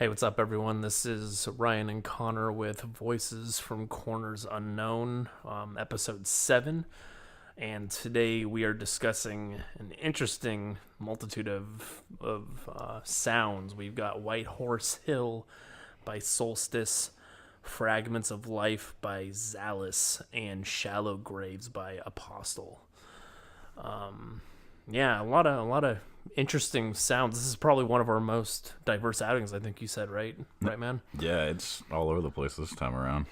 Hey, what's up, everyone? This is Ryan and Connor with Voices from Corners Unknown, episode 7. And today we are discussing an interesting multitude of sounds. We've got White Horse Hill by Solstice, Fragments of Life by Zalys, and Shallow Graves by Apostle. Yeah, a lot of interesting sounds. This is probably one of our most diverse outings, I think you said, right? Right, man? Yeah, it's all over the place this time around.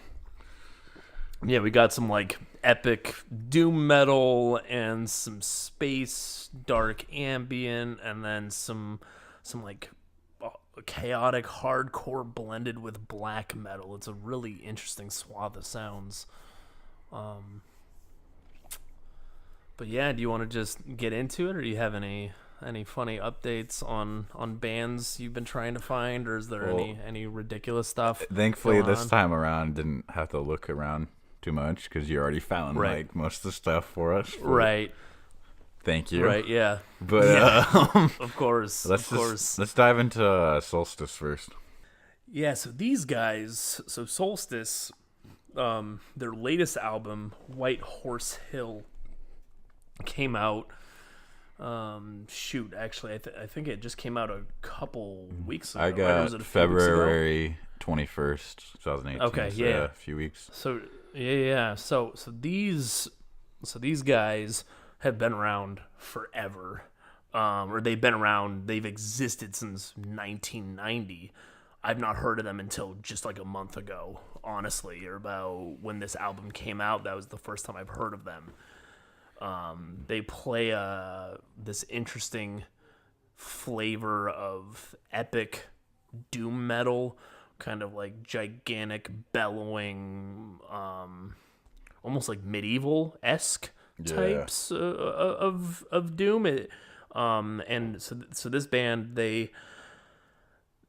Yeah, we got some like epic doom metal and some space dark ambient, and then some like chaotic hardcore blended with black metal. It's a really interesting swath of sounds. But yeah, do you want to just get into it, or do you have any funny updates on bands you've been trying to find, or is there any ridiculous stuff? Thankfully, this time around, didn't have to look around too much because you already found like most of the stuff for us. Right. Thank you. Right. Yeah. But of course. Let's dive into Solstice first. Yeah. So these guys, Solstice, their latest album, White Horse Hill, came out. Actually, I think it just came out a couple weeks ago. I got February 21st, 2018. Okay, so yeah, a few weeks. So yeah. So these guys have been around forever, or they've been around. They've existed since 1990. I've not heard of them until just like a month ago, honestly, or about when this album came out. That was the first time I've heard of them. They play this interesting flavor of epic doom metal, kind of like gigantic bellowing, almost like medieval-esque types of doom. And so this band, they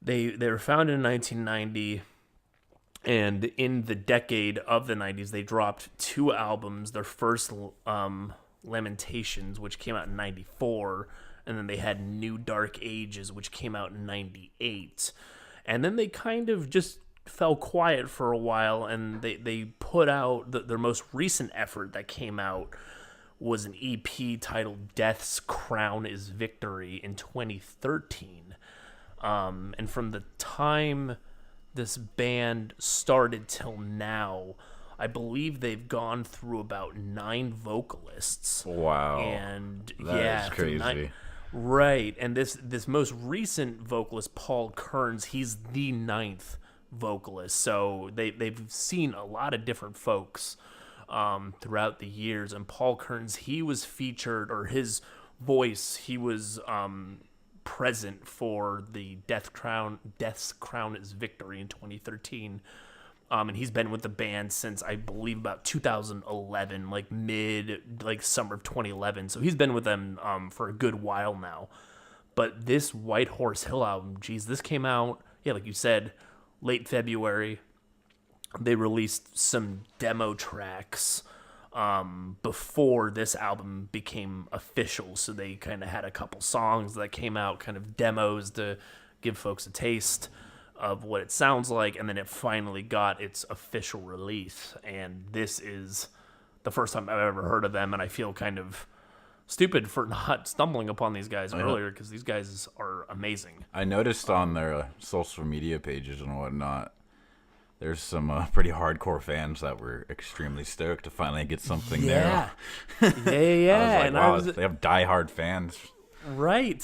were founded in 1990. And in the decade of the 90s, they dropped 2 albums. Their first, Lamentations, which came out in 94, and then they had New Dark Ages, which came out in 98. And then they kind of just fell quiet for a while, and they put out their most recent effort that came out was an EP titled Death's Crown is Victory in 2013. And from the time this band started till now, I believe they've gone through about 9 vocalists. Wow. And that is crazy. Right. And this most recent vocalist, Paul Kearns, he's the 9th vocalist. So they've seen a lot of different folks throughout the years. And Paul Kearns, he was featured, or his voice, he was present for the Death's Crown is Victory in 2013. And he's been with the band since, I believe, about 2011, like summer of 2011. So he's been with them for a good while now. But this White Horse Hill album, this came out, like you said, late February. They released some demo tracks before this album became official. So they kind of had a couple songs that came out, kind of demos to give folks a taste of what it sounds like, and then it finally got its official release. And this is the first time I've ever heard of them, and I feel kind of stupid for not stumbling upon these guys earlier, because these guys are amazing. I noticed on their social media pages and whatnot, there's some pretty hardcore fans that were extremely stoked to finally get something new. Yeah. I was like, wow, they have diehard fans. Right.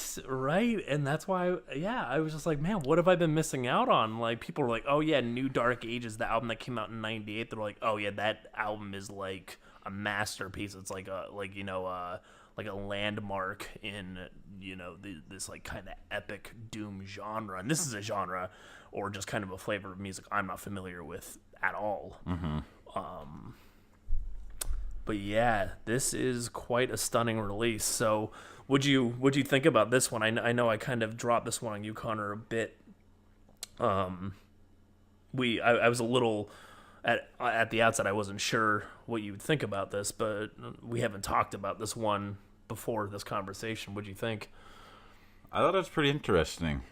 And that's why, I was just like, man, what have I been missing out on? Like, people are like, oh, yeah, New Dark Ages, the album that came out in 98. They're like, oh, yeah, that album is like a masterpiece. It's like a landmark in, this like kind of epic doom genre. And this is a genre, or just kind of a flavor of music I'm not familiar with at all. Mm-hmm. But yeah, this is quite a stunning release. So what'd you think about this one? I know I kind of dropped this one on you, Connor, a bit. I was a little at the outset. I wasn't sure what you would think about this, but we haven't talked about this one before this conversation. What'd you think? I thought it was pretty interesting.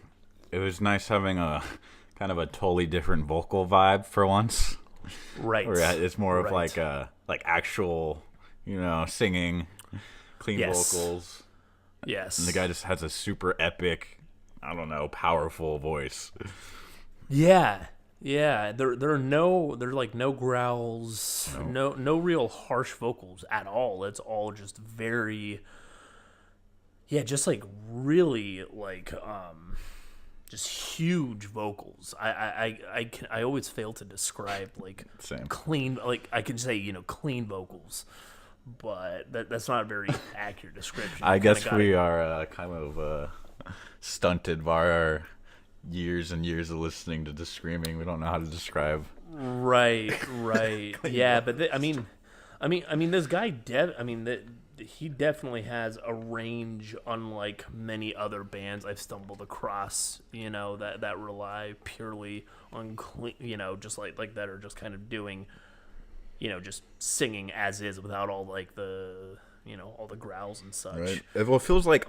it was nice having a kind of a totally different vocal vibe for once. Right. Where it's more of Right. like actual, singing, clean Yes. vocals. Yes. And the guy just has a super epic, I don't know, powerful voice. Yeah. Yeah. There are no growls, no real harsh vocals at all. It's all just very, yeah, just like really like just huge vocals. I always fail to describe like Same. clean, like I can say clean vocals, but that's not a very accurate description. I You kinda guess gotta- we are kind of stunted by our years and years of listening to just screaming. We don't know how to describe. Right. Yeah, but this guy he definitely has a range unlike many other bands I've stumbled across, that rely purely on clean, just like that, or just kind of doing, just singing as is without all like the, all the growls and such. Right. Well, it feels like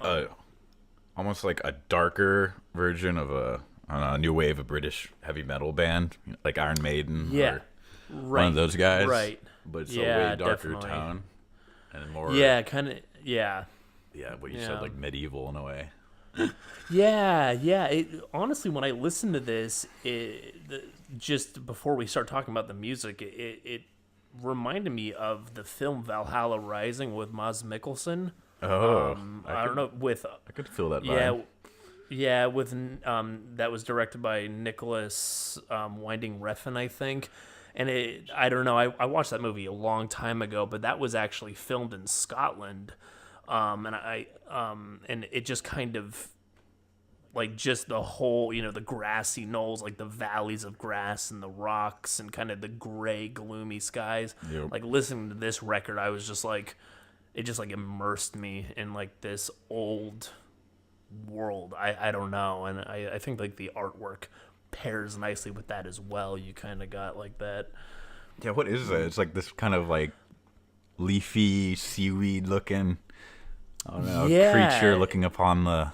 almost like a darker version of I don't know, a new wave of British heavy metal band, like Iron Maiden. Yeah. Or Right. one of those guys. Right. But it's Yeah, a way darker definitely. tone. And more. Yeah, kind of. Yeah. Yeah, what you Yeah. said, like medieval in a way. Yeah. Honestly, when I listen to this, just before we start talking about the music, it reminded me of the film Valhalla Rising with Mads Mikkelsen. Oh, I don't know, with I could feel that vibe. yeah, with that was directed by Nicholas Winding Refn, I think. And I don't know, I watched that movie a long time ago, but that was actually filmed in Scotland, and it just kind of like just the whole, the grassy knolls, like the valleys of grass and the rocks and kind of the gray, gloomy skies. Yep. Like listening to this record, I was just like, it just like immersed me in like this old world. I don't know, and I think like the artwork pairs nicely with that as well. You kind of got like that. Yeah, what is that? It's like this kind of like leafy seaweed looking, I don't know, Yeah. creature looking upon the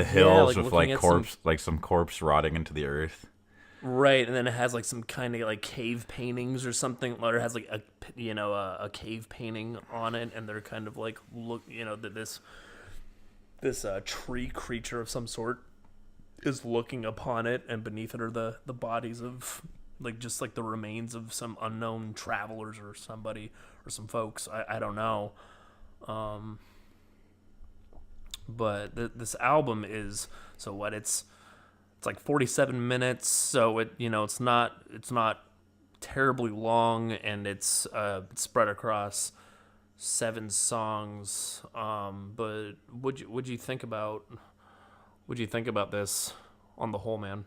hills like with looking like at corpse, like some corpse rotting into the earth. Right, and then it has like some kind of like cave paintings or something, or it has like a cave painting on it, and they're kind of like that this tree creature of some sort is looking upon it, and beneath it are the bodies of like just like the remains of some unknown travelers or somebody or some folks. I don't know. But this album is it's like 47 minutes, so it's not terribly long, and it's spread across 7 songs. But what'd you think about this on the whole, man?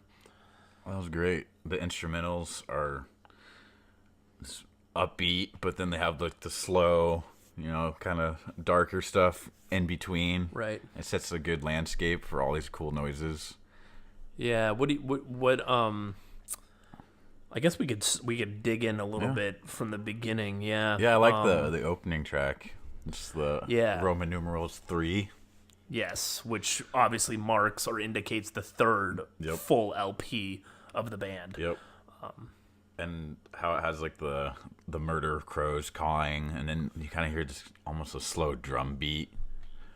That was great. The instrumentals are upbeat, but then they have like the slow, kind of darker stuff in between. Right. It sets a good landscape for all these cool noises. Yeah. What I guess we could dig in a little bit from the beginning. Yeah. Yeah, I like the opening track. It's the Roman numerals 3. Yes, which obviously marks or indicates the third full LP of the band. Yep. And how it has like the murder crows cawing, and then you kind of hear just almost a slow drum beat,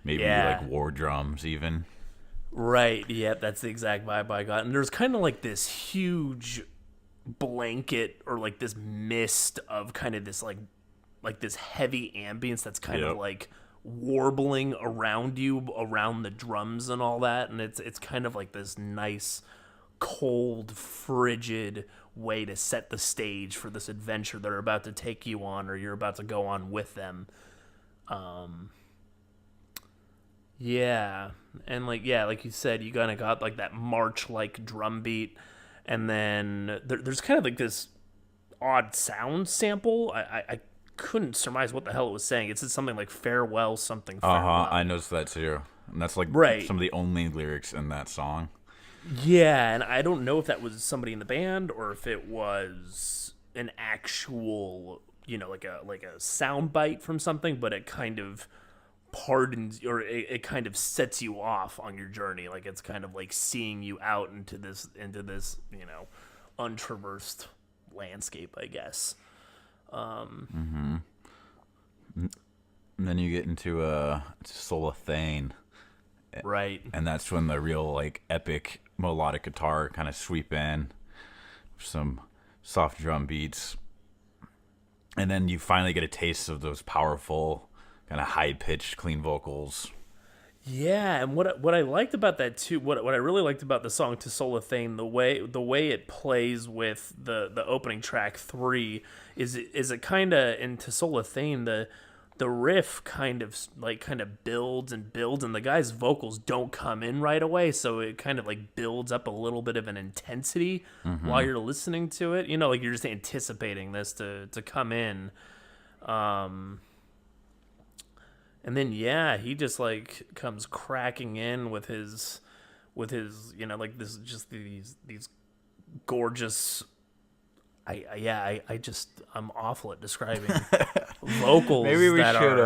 maybe like war drums even. Right. Yep. That's the exact vibe I got. And there's kind of like this huge blanket or like this mist of kind of this like this heavy ambience that's kind of like warbling around you, around the drums and all that, and it's kind of like this nice cold frigid way to set the stage for this adventure they're about to take you on, or you're about to go on with them. And like you said, you kind of got like that march like drum beat, and then there's kind of like this odd sound sample. I couldn't surmise what the hell it was saying. It said something like farewell, something farewell. I noticed that too. And that's like some of the only lyrics in that song. Yeah, and I don't know if that was somebody in the band or if it was an actual, like a sound bite from something, but it kind of pardons, or it kind of sets you off on your journey. Like it's kind of like seeing you out into this untraversed landscape, I guess. And then you get into Solithane, Right. and that's when the real like epic melodic guitar kind of sweep in, some soft drum beats, and then you finally get a taste of those powerful, kind of high pitched, clean vocals. Yeah, and what I liked about that too, what I really liked about the song "To Solithane," the way it plays with the opening track 3 is it kind of in "To Solithane" the riff kind of builds and builds, and the guy's vocals don't come in right away, so it kind of like builds up a little bit of an intensity while you're listening to it. Like you're just anticipating this to come in. And then he just like comes cracking in with his like this, just these gorgeous. I'm awful at describing vocals. Maybe we that should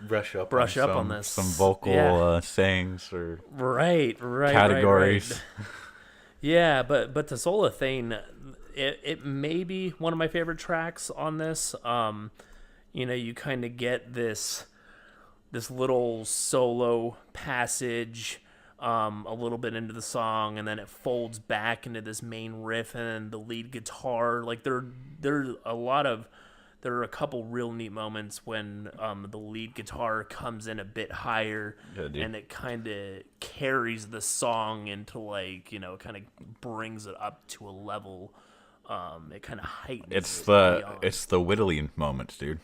brush up on this, some vocal sayings or right categories. Right. Yeah, but to Solithane, it may be one of my favorite tracks on this. You kind of get this little solo passage a little bit into the song, and then it folds back into this main riff and the lead guitar. Like there are a couple real neat moments when the lead guitar comes in a bit higher, and it kind of carries the song into like, it kind of brings it up to a level. It kind of heightens it's it the beyond. it's the Whittling moment, dude.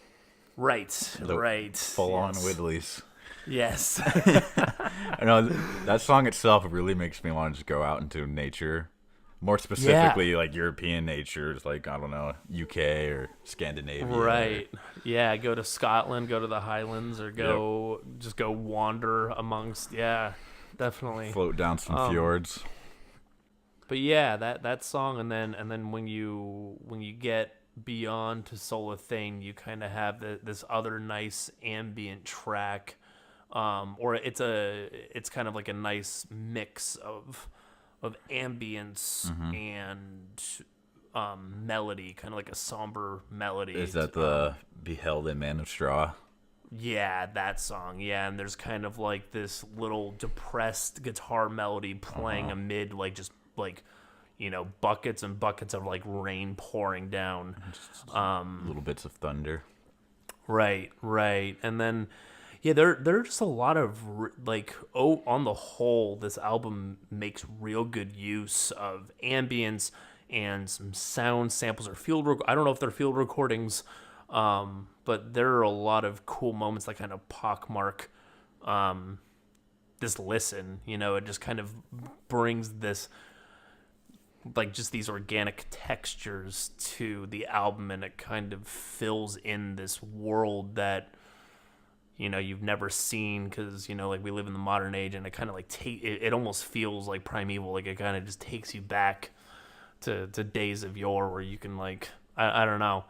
Right. Full on Whittleys. Yes. I know that song itself really makes me want to just go out into nature. More specifically, like European nature, like, I don't know, UK or Scandinavia. Right. Yeah, go to Scotland, go to the Highlands, or just go wander amongst, definitely. Float down some fjords. But yeah, that song, and then when you get beyond To Solithane, you kind of have this other nice ambient track, or it's kind of like a nice mix of ambience and melody, kind of like a somber melody. Is that the Beheld a Man of Straw? Yeah, that song. Yeah, and there's kind of like this little depressed guitar melody playing amid like just like buckets and buckets of like rain pouring down. Little bits of thunder. Right. And then there's just a lot of like, on the whole, this album makes real good use of ambience and some sound samples or I don't know if they're field recordings, but there are a lot of cool moments that kind of pockmark this listen. It just kind of brings this, like, just these organic textures to the album, and it kind of fills in this world that you've never seen, because like we live in the modern age, and it kind of like it almost feels like primeval. Like it kind of just takes you back to days of yore, where you can like I don't know.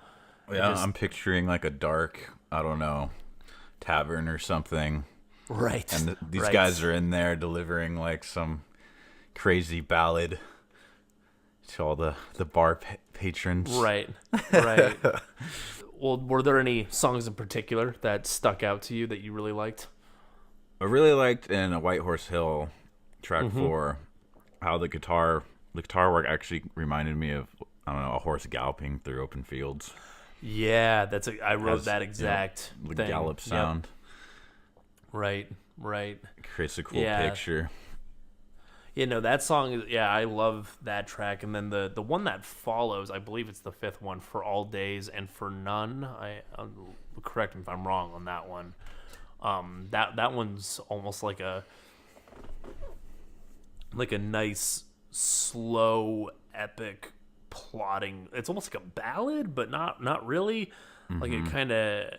Yeah, I'm picturing like a dark, I don't know, tavern or something. Right. And these guys are in there delivering like some crazy ballad to all the bar patrons. Right. Well, were there any songs in particular that stuck out to you that you really liked? I really liked in a White Horse Hill, track 4, how the guitar work actually reminded me of, I don't know, a horse galloping through open fields. Yeah, I wrote that exact the thing. gallop sound. Yep. Right. Creates a cool picture. That song, I love that track. And then the one that follows, I believe it's the 5th one, For All Days and For None. Correct me if I'm wrong on that one. That one's almost like a nice, slow, epic plotting. It's almost like a ballad, but not really. Like it kind of,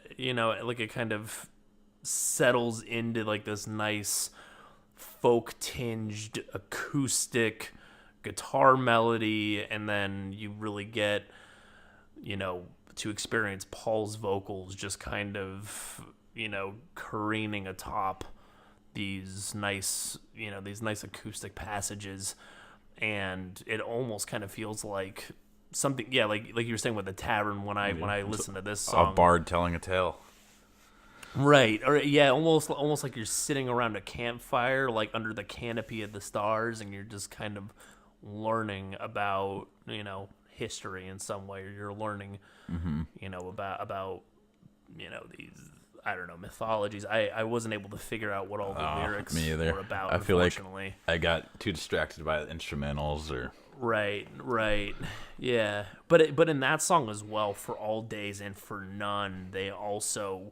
like it kind of settles into like this nice folk tinged acoustic guitar melody, and then you really get to experience Paul's vocals just kind of careening atop these nice acoustic passages, and it almost kind of feels like something, like you were saying with the tavern when I listen to this song. A bard telling a tale. Right. Or almost like you're sitting around a campfire, like under the canopy of the stars, and you're just kind of learning about, history in some way, or you're learning, about these, I don't know, mythologies. I wasn't able to figure out what all the lyrics were about. I feel like I got too distracted by the instrumentals or. Right. Yeah. But in that song as well, For All Days and For None, they also,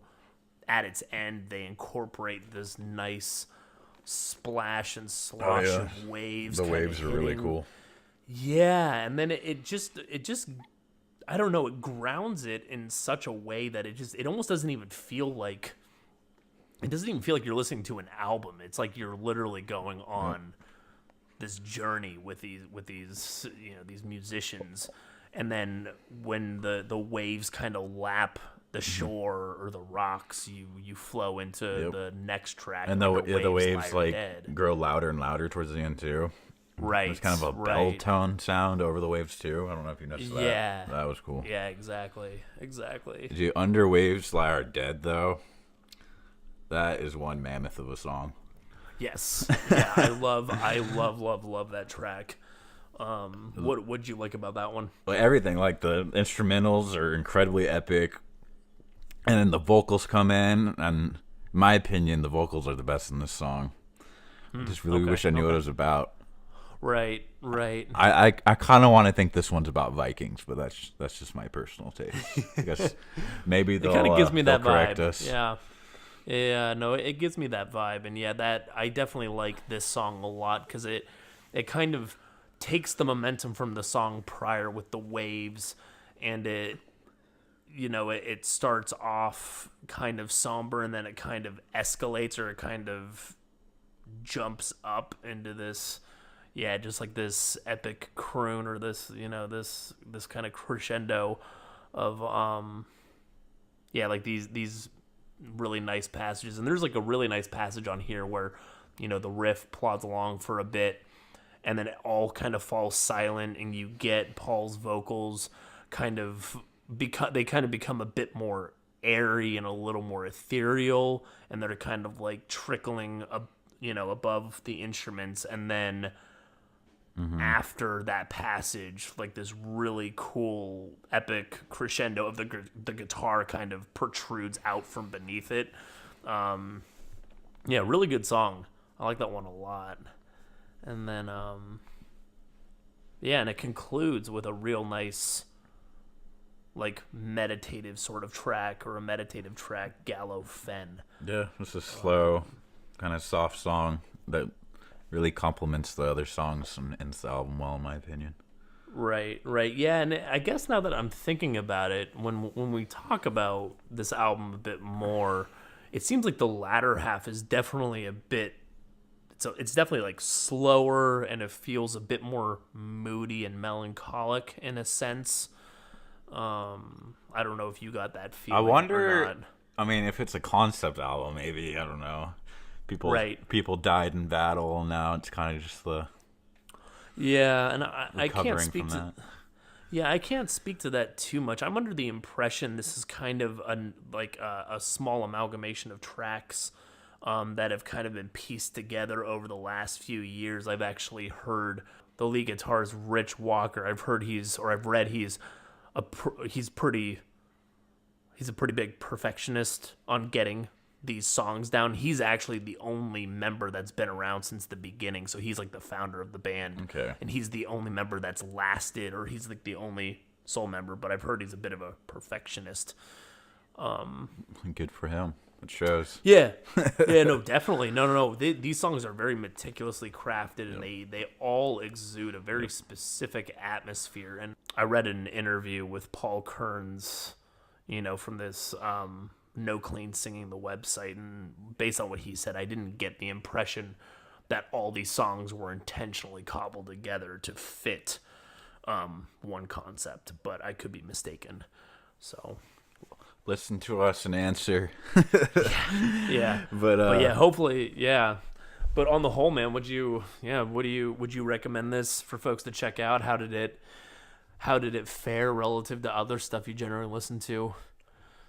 at its end, they incorporate this nice splash and slosh of waves. The waves are really cool. Yeah, and then it just I don't know, it grounds it in such a way that it almost doesn't even feel like you're listening to an album. It's like you're literally going on this journey with these these musicians, and then when the waves kind of lap the shore or the rocks, you flow into the next track, and the waves like grow louder and louder towards the end too. Right, there's kind of a bell tone sound over the waves too. I don't know if you noticed that. Yeah, that was cool. Yeah, exactly. Dude, Under Waves Lie Are Dead though, that is one mammoth of a song. Yes, yeah, I love that track. What'd you like about that one? Well, everything, like the instrumentals are incredibly epic, and then the vocals come in, and in my opinion, the vocals are the best in this song. I just really wish I knew what it was about. Right. I kind of want to think this one's about Vikings, but that's just my personal taste. I guess maybe they'll, it kind of gives me that correct vibe. us. Yeah, no, it gives me that vibe, and that I definitely like this song a lot because it kind of takes the momentum from the song prior with the waves, and it starts off kind of somber, and then it kind of escalates, or it kind of jumps up into this. Yeah, just like this epic croon, or this kind of crescendo of like these really nice passages. And there's like a really nice passage on here where the riff plods along for a bit, and then it all kind of falls silent, and you get Paul's vocals kind of become a bit more airy and a little more ethereal, and they're kind of like trickling above the instruments, and then after that passage, like this really cool epic crescendo of the guitar kind of protrudes out from beneath it. Really good song. I like that one a lot. And then and it concludes with a real nice like meditative sort of track, or a meditative track, Gallo Fen. Yeah, it's a slow kind of soft song that really complements the other songs in the album well, in my opinion. Right. Yeah, and I guess now that I'm thinking about it, when we talk about this album a bit more, it seems like the latter half is definitely a bit. So it's definitely like slower, and it feels a bit more moody and melancholic in a sense. I don't know if you got that feeling. I wonder. Or not. I mean, if it's a concept album, maybe, I don't know. People died in battle, and now it's kind of just the. Yeah, and I can't speak to that. Yeah, I can't speak to that too much. I'm under the impression this is kind of a small amalgamation of tracks that have kind of been pieced together over the last few years. I've actually heard the lead guitarist Rich Walker. I've read he's a pretty big perfectionist on getting these songs down. He's actually the only member that's been around since the beginning, so he's like the founder of the band. Okay. And he's the only member that's lasted, or he's like the only sole member, but I've heard he's a bit of a perfectionist. Good for him. It shows. Yeah, no, definitely. No. These songs are very meticulously crafted, and they all exude a very specific atmosphere. And I read an interview with Paul Kearns, from this No Clean Singing the website, and based on what he said, I didn't get the impression that all these songs were intentionally cobbled together to fit one concept, but I could be mistaken. So listen to us and answer. Yeah. But yeah, hopefully, yeah. But on the whole, man, would you recommend this for folks to check out? How did it fare relative to other stuff you generally listen to?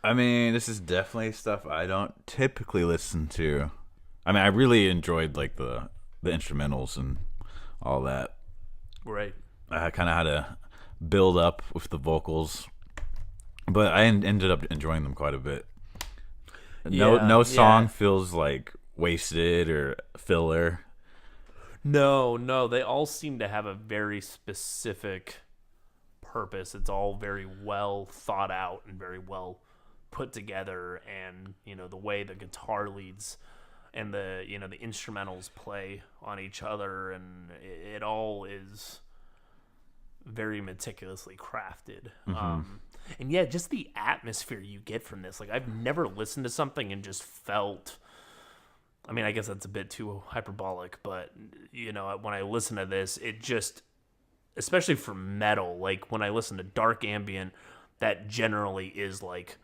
I mean, this is definitely stuff I don't typically listen to. I mean, I really enjoyed like the instrumentals and all that. Right. I kind of had to build up with the vocals, but I ended up enjoying them quite a bit. No song feels like wasted or filler. No, they all seem to have a very specific purpose. It's all very well thought out and very well put together, and the way the guitar leads and the instrumentals play on each other, and it all is very meticulously crafted. And yeah, just the atmosphere you get from this. Like, I've never listened to something and just felt, I mean, I guess that's a bit too hyperbolic, but when I listen to this, it just, especially for metal, like when I listen to dark ambient, that generally is like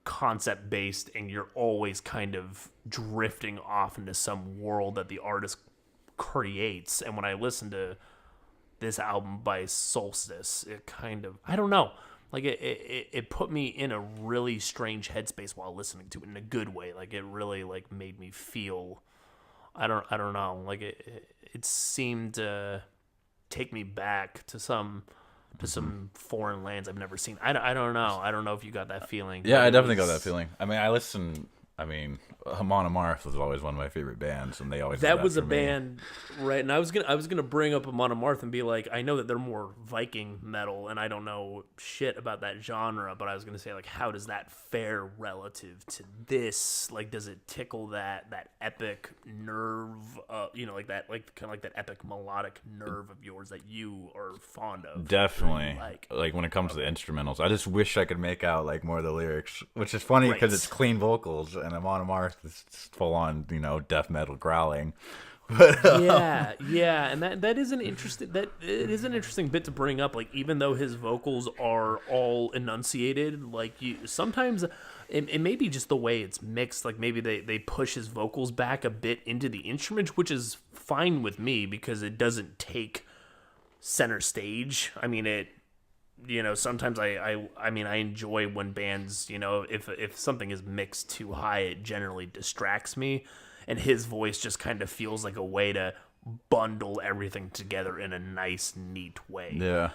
concept based, and you're always kind of drifting off into some world that the artist creates. And when I listen to this album by Solstice, it kind of, I don't know, like it put me in a really strange headspace while listening to it, in a good way. Like, it really like made me feel, I don't know, like it seemed to take me back to some foreign lands I've never seen. I don't know. I don't know if you got that feeling. Yeah, I definitely got that feeling. I mean, Amon Amarth was always one of my favorite bands, and they always that was a band, right? And I was gonna bring up Amon Amarth and be like, I know that they're more Viking metal, and I don't know shit about that genre, but I was gonna say, like, how does that fare relative to this? Like, does it tickle that epic nerve, like that, like kind of like that epic melodic nerve of yours that you are fond of? Definitely. Like when it comes to the instrumentals, I just wish I could make out like more of the lyrics, which is funny because it's clean vocals, and Amon Amarth is full on, death metal growling. But yeah, and that is an interesting bit to bring up. Like, even though his vocals are all enunciated, like, sometimes it may be just the way it's mixed. Like, maybe they push his vocals back a bit into the instrument, which is fine with me because it doesn't take center stage. I mean, sometimes I enjoy when bands, if something is mixed too high, it generally distracts me, and his voice just kind of feels like a way to bundle everything together in a nice, neat way. Yeah.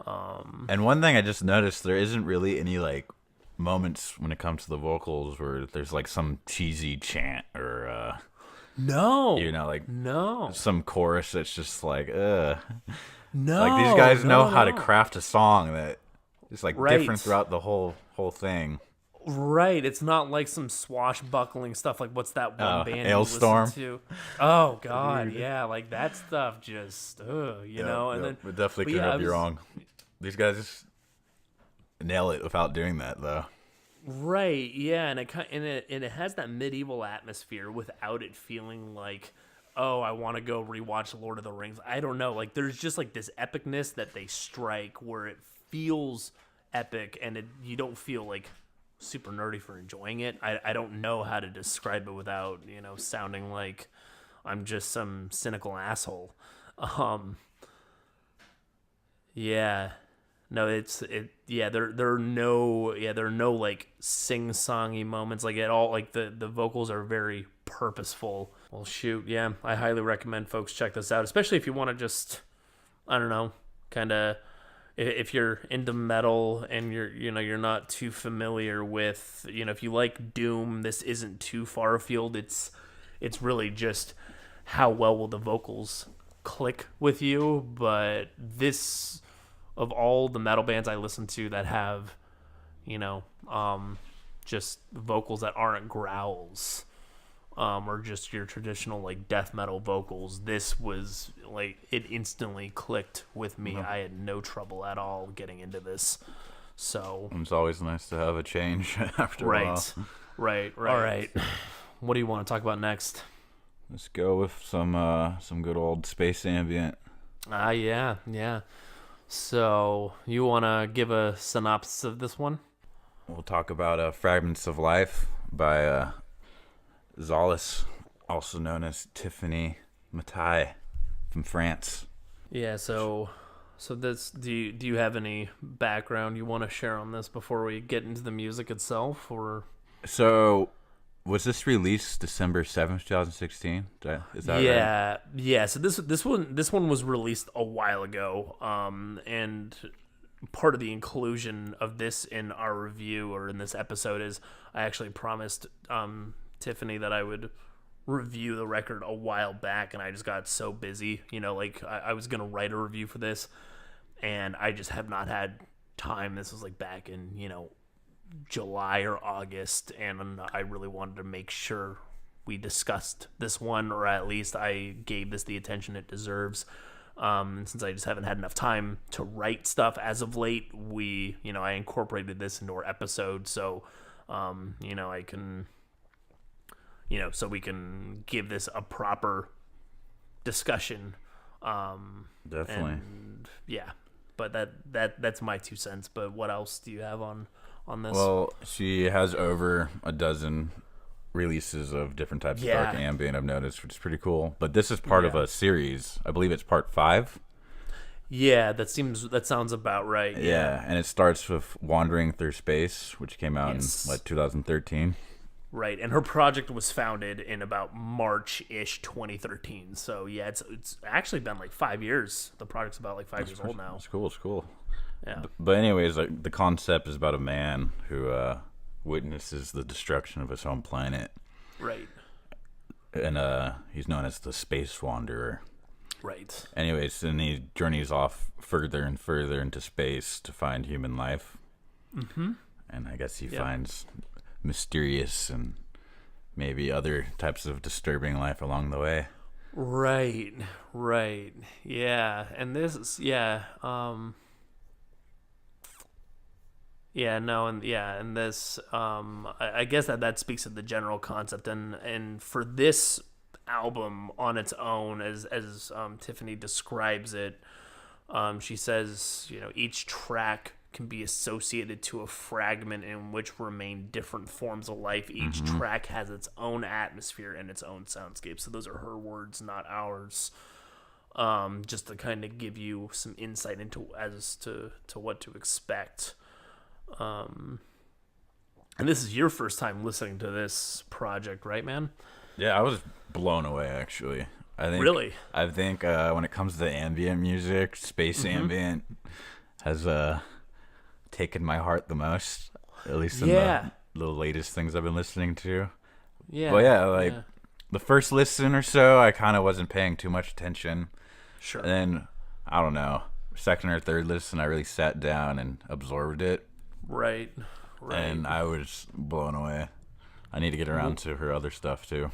And one thing I just noticed, there isn't really any like moments when it comes to the vocals where there's like some cheesy chant or no, some chorus that's just like No, like these guys know how to craft a song that is like right. different throughout the whole thing. Right, it's not like some swashbuckling stuff. Like, what's that one band Ailstorm? you listen to? Oh God, yeah, like that stuff just, And then it definitely could rub you wrong. These guys nail it without doing that, though. Right, yeah, and it has that medieval atmosphere without it feeling like, oh, I want to go rewatch Lord of the Rings. I don't know. Like, there's just like this epicness that they strike where it feels epic, and you don't feel like super nerdy for enjoying it. I don't know how to describe it without, sounding like I'm just some cynical asshole. Yeah. No, there are no like sing-songy moments like at all. Like the vocals are very purposeful. Well, shoot, yeah, I highly recommend folks check this out, especially if you want to just, I don't know, kind of, if you're into metal and you're not too familiar with, if you like doom, this isn't too far afield. It's really just how well will the vocals click with you. But this, of all the metal bands I listen to that have, just vocals that aren't growls, or just your traditional like death metal vocals, this was like, it instantly clicked with me. I had no trouble at all getting into this. So it's always nice to have a change after a while. Right. All right. What do you want to talk about next? Let's go with some good old space ambient. Yeah. So you want to give a synopsis of this one? we'll talk about Fragments of Life by Zalys, also known as Tiffany Matai from France. Yeah, so this do you have any background you want to share on this before we get into the music itself, or So, was this released December 7th, 2016? Is that right? Yeah, so this one was released a while ago, and part of the inclusion of this in our review or in this episode is I actually promised Tiffany that I would review the record a while back, and I just got so busy. Like I was gonna write a review for this, and I just have not had time. This was like back in July or August, and I really wanted to make sure we discussed this one, or at least I gave this the attention it deserves. Since I just haven't had enough time to write stuff as of late, I incorporated this into our episode, so I can. So we can give this a proper discussion. Definitely. And yeah, but that's my 2 cents. But what else do you have on this? Well, she has over a dozen releases of different types of dark ambient, I've noticed, which is pretty cool. But this is part of a series. I believe it's part 5. Yeah, that sounds about right. Yeah, and it starts with Wandering Through Space, which came out in 2013. Right, and her project was founded in about March-ish 2013. So yeah, it's actually been like 5 years. The project's about like 5 years old now. It's cool. It's cool. Yeah. But anyways, like the concept is about a man who witnesses the destruction of his home planet. Right. And he's known as the Space Wanderer. Right. Anyways, and he journeys off further and further into space to find human life. Mm-hmm. And I guess he finds mysterious and maybe other types of disturbing life along the way. Right. Yeah. And this is and this I guess that speaks to the general concept, and for this album on its own, as Tiffany describes it, she says, each track can be associated to a fragment in which remain different forms of life. Each track has its own atmosphere and its own soundscape. So those are her words, not ours. Just to kind of give you some insight into as to what to expect. And this is your first time listening to this project, right, man? Yeah, I was blown away, actually. Really? I think when it comes to ambient music, space ambient has taken my heart the most, at least in the latest things I've been listening to. Yeah. But the first listen or so, I kind of wasn't paying too much attention. Sure. And then, I don't know, second or third listen, I really sat down and absorbed it. Right. And I was blown away. I need to get around to her other stuff too.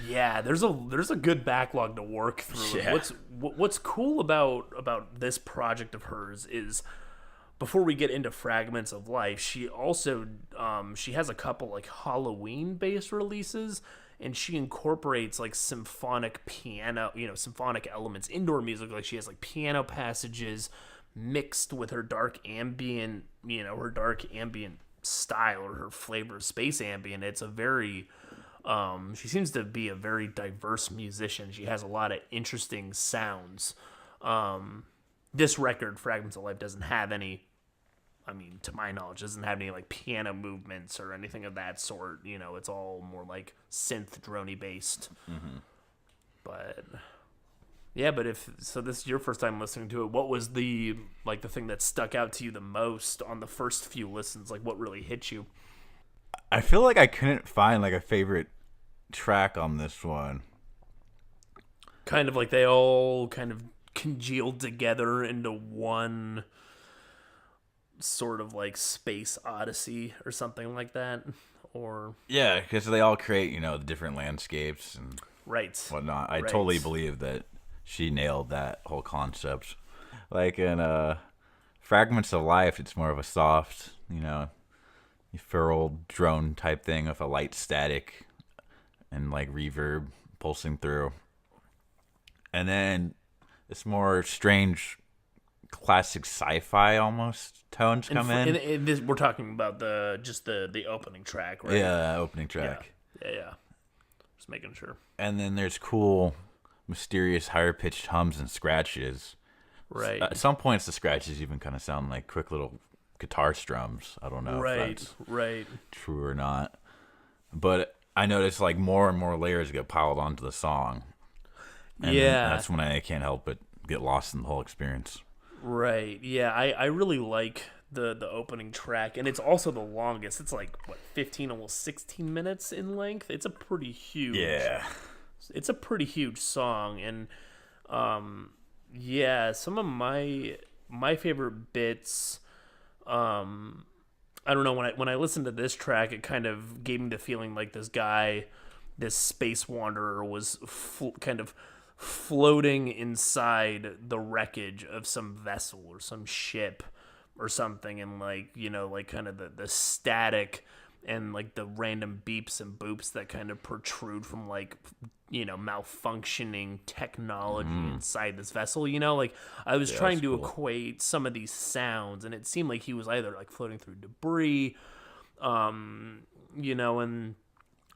Yeah, there's a good backlog to work through. Yeah. What's cool about this project of hers is, before we get into Fragments of Life, she also she has a couple like Halloween based releases, and she incorporates like symphonic piano, symphonic elements, indoor music. Like she has like piano passages mixed with her dark ambient, style, or her flavor of space ambient. It's a very she seems to be a very diverse musician. She has a lot of interesting sounds. This record, Fragments of Life, doesn't have any, to my knowledge, doesn't have any like piano movements or anything of that sort. It's all more like synth droney based. But yeah, but this is your first time listening to it, what was the thing that stuck out to you the most on the first few listens? Like, what really hit you? I feel like I couldn't find like a favorite track on this one. Kind of like they all kind of congealed together into one sort of like space odyssey or something like that, or yeah, because they all create the different landscapes and whatnot. I totally believe that she nailed that whole concept. Like in Fragments of Life, it's more of a soft, feral drone type thing with a light static and like reverb pulsing through. And then this more strange classic sci-fi almost tones come in. And this, we're talking about the opening track, right? Yeah, opening track. Yeah. Just making sure. And then there's cool, mysterious, higher-pitched hums and scratches. Right. At some points, the scratches even kind of sound like quick little guitar strums. I don't know if that's true or not. But I noticed like more and more layers get piled onto the song. And that's when I can't help but get lost in the whole experience. Right. Yeah, I really like the opening track, and it's also the longest. It's like 15, almost 16 minutes in length. It's a pretty huge. Yeah. It's a pretty huge song, and some of my favorite bits. I don't know, when I listened to this track, it kind of gave me the feeling like this guy, this space wanderer, was kind of floating inside the wreckage of some vessel or some ship or something, and kind of the static and like the random beeps and boops that kind of protrude from malfunctioning technology inside this vessel. I was trying to equate some of these sounds, and it seemed like he was either like floating through debris, and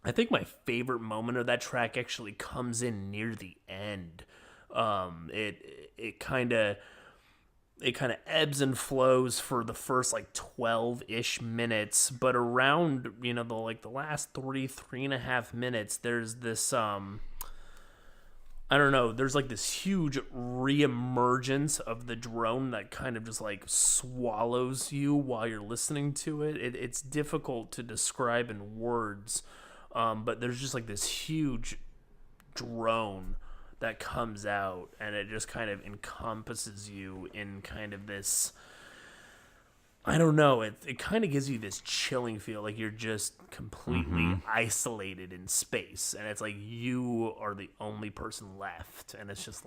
I think my favorite moment of that track actually comes in near the end. It kind of ebbs and flows for the first 12-ish minutes, but around the last 3.5 minutes, there's this I don't know, there's this huge reemergence of the drone that kind of just swallows you while you're listening to it. It's difficult to describe in words, but there's just this huge drone that comes out, and it just kind of encompasses you in kind of this, I don't know, it kind of gives you this chilling feel, like you're just completely isolated in space, and it's like you are the only person left, and it's just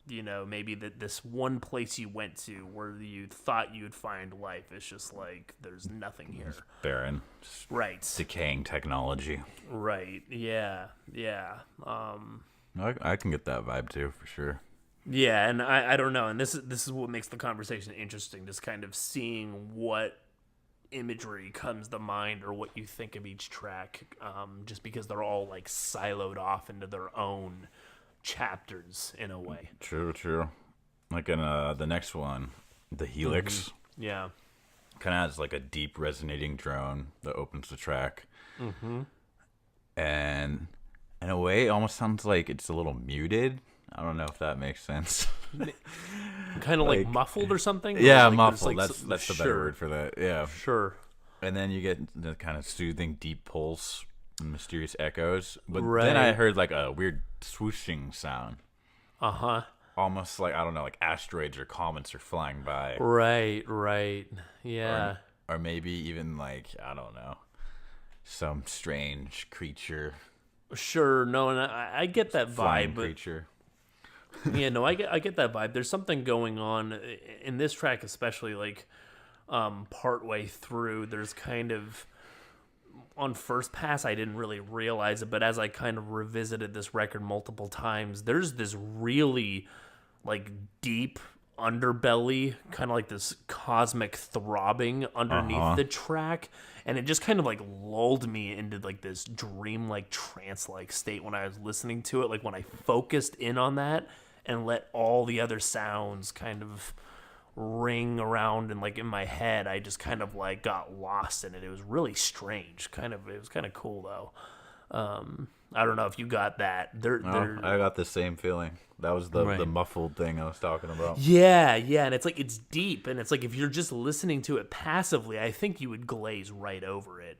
maybe this one place you went to where you thought you'd find life, it's just there's nothing here. It's barren. Right. Decaying technology. Right. Yeah. I can get that vibe too, for sure. Yeah, and I don't know, and this is what makes the conversation interesting, just kind of seeing what imagery comes to mind or what you think of each track, just because they're all siloed off into their own chapters in a way. True. Like in the next one, the Helix. Yeah. Kind of has a deep resonating drone that opens the track. And in a way, it almost sounds like it's a little muted. I don't know if that makes sense. Kind of muffled or something? Yeah, or muffled. That's the better word for that. Yeah. Sure. And then you get the kind of soothing deep pulse and mysterious echoes. But Right. then I heard a weird swooshing sound. Uh-huh. Almost I don't know, asteroids or comets are flying by. Right. Yeah. Or maybe even I don't know, some strange creature. Sure. No, and I get that Flying vibe. creature. Yeah, no, I get that vibe. There's something going on in this track, especially partway through. There's kind of, on first pass, I didn't really realize it, but as I kind of revisited this record multiple times, there's this really deep underbelly, kind of this cosmic throbbing underneath the track, and it just kind of lulled me into this dreamlike trance-like state when I was listening to it. When I focused in on that and let all the other sounds kind of ring around and in my head, I just kind of got lost in it. It was really strange. It was kind of cool though. I don't know if you got that. I got the same feeling. That was the muffled thing I was talking about. Yeah, and it's it's deep, and it's if you're just listening to it passively, I think you would glaze right over it.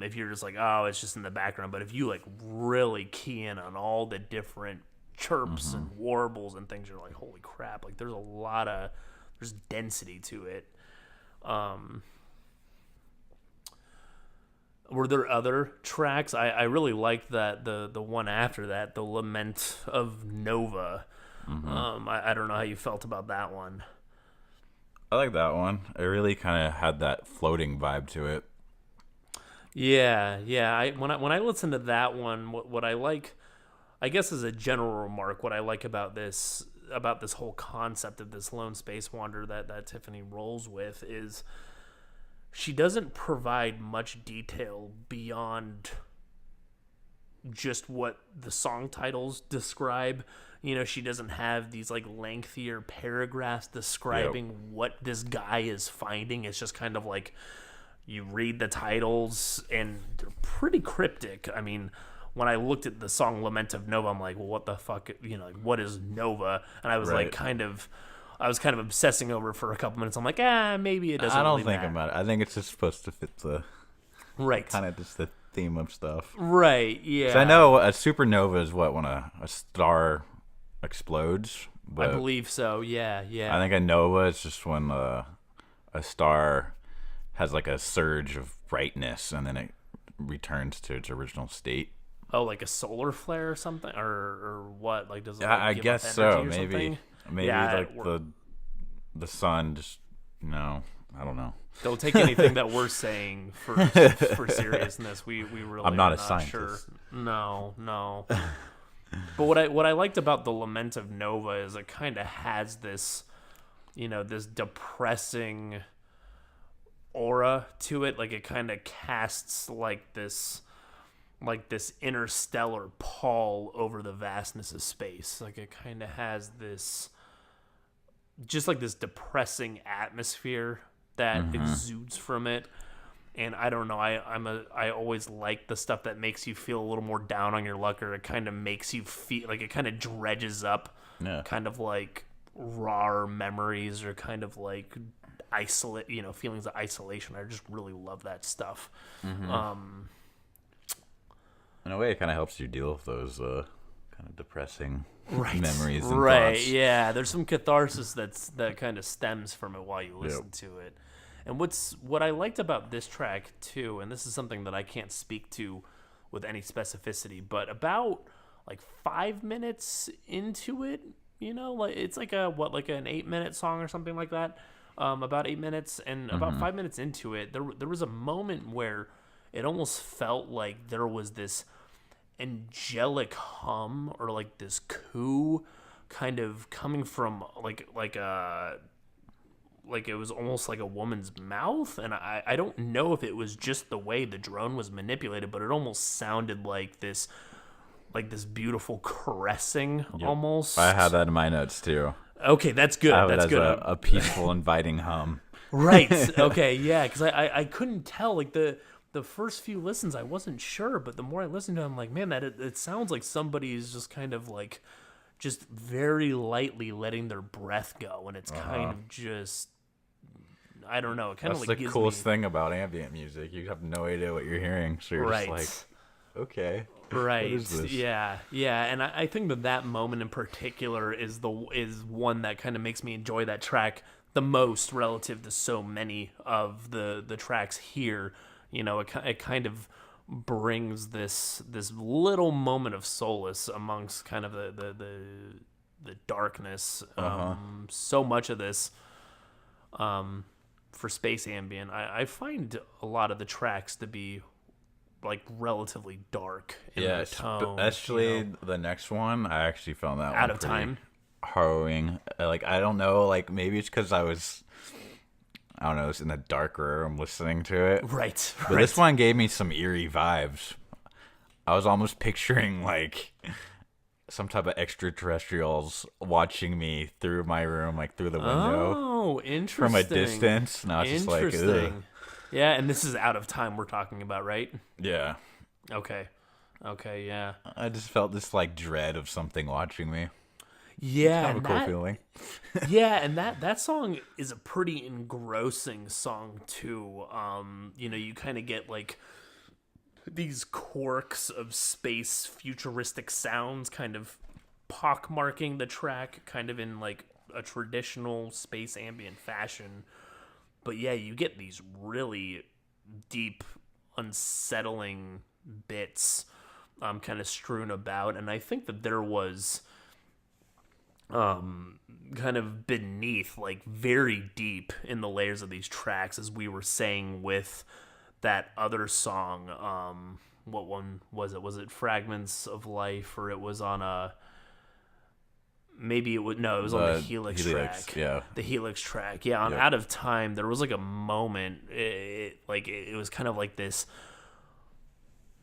If you're just oh, it's just in the background. But if you really key in on all the different chirps and warbles and things, you're holy crap! There's density to it. Were there other tracks? I really liked that the one after that, the Lament of Nova. I don't know how you felt about that one. I like that one. It really kind of had that floating vibe to it. Yeah. When I listen to that one, what I like, I guess as a general remark, what I like about this about this whole concept of this lone space wanderer that Tiffany rolls with is she doesn't provide much detail beyond just what the song titles describe. You know, she doesn't have these like lengthier paragraphs describing what this guy is finding. It's just kind of like you read the titles and they're pretty cryptic. I mean, when I looked at the song Lament of Nova, I'm like, well, what the fuck, you know, like, what is Nova? And I was like I was kind of obsessing over it for a couple minutes. I'm like, maybe it doesn't. I don't think about it. I think it's just supposed to fit the kind of just the theme of stuff. Right. Yeah. So I know a supernova is what when a star explodes. But I believe so. Yeah. Yeah. I think a nova is just when a star has like a surge of brightness and then it returns to its original state. Oh, like a solar flare or something, or what? Like does it? Like, I guess so. Maybe yeah, like the sun just I don't know. Don't take anything that we're saying for seriousness. We really I'm not are a scientist. Sure. No. But what I liked about the Lament of Nova is it kind of has this, this depressing aura to it. Like it kind of casts like this interstellar pall over the vastness of space. Like it kind of has this, just like this depressing atmosphere that exudes from it. And I don't know, I always like the stuff that makes you feel a little more down on your luck, or it kind of makes you feel like it kind of dredges up kind of like raw memories, or kind of like feelings of isolation. I just really love that stuff. In a way, it kind of helps you deal with those kind of depressing memories and thoughts. Yeah, there's some catharsis that kind of stems from it while you listen to it. And what I liked about this track too, and this is something that I can't speak to with any specificity, but about like 5 minutes into it, like it's like an 8-minute song or something like that, about 8 minutes, and about 5 minutes into it, there was a moment where it almost felt like there was this angelic hum, or like this coo kind of coming from like it was almost like a woman's mouth. And I don't know if it was just the way the drone was manipulated, but it almost sounded like this beautiful caressing almost. I had that in my notes too. Okay, that's good. That's good. A peaceful, inviting hum. Right. Okay. Yeah. Because I couldn't tell, like the first few listens, I wasn't sure, but the more I listened to it, I'm like, man, it sounds like somebody's just kind of like just very lightly letting their breath go, and it's kind of just, I don't know. It kind of like the coolest thing about ambient music. You have no idea what you're hearing, so you're just like, okay, right? What is this? Yeah. And I think that moment in particular is one that kind of makes me enjoy that track the most relative to so many of the tracks here. It kind of brings this little moment of solace amongst kind of the darkness. So much of this, for space ambient, I find a lot of the tracks to be like relatively dark in their tone. Especially the next one, I actually found that Out of Time harrowing. Like I don't know, like maybe it's because I don't know, it's in a dark room listening to it. Right. But this one gave me some eerie vibes. I was almost picturing like some type of extraterrestrials watching me through my room, like through the window. Oh, interesting. From a distance. Now it's just like, ugh. Yeah, and this is Out of Time we're talking about, right? Yeah. Okay, yeah. I just felt this like dread of something watching me. Yeah, kind of a cool feeling. Yeah, and that song is a pretty engrossing song too. You kind of get like these quirks of space futuristic sounds kind of pockmarking the track, kind of in like a traditional space ambient fashion. But yeah, you get these really deep, unsettling bits kind of strewn about, and I think that there was kind of beneath, like very deep in the layers of these tracks, as we were saying with that other song. What one was it? Was it Fragments of Life, or it was on maybe it was no, it was on the Helix track. Yeah, the Helix track. Yeah, on Yep. Out of Time, there was like a moment. It was kind of like this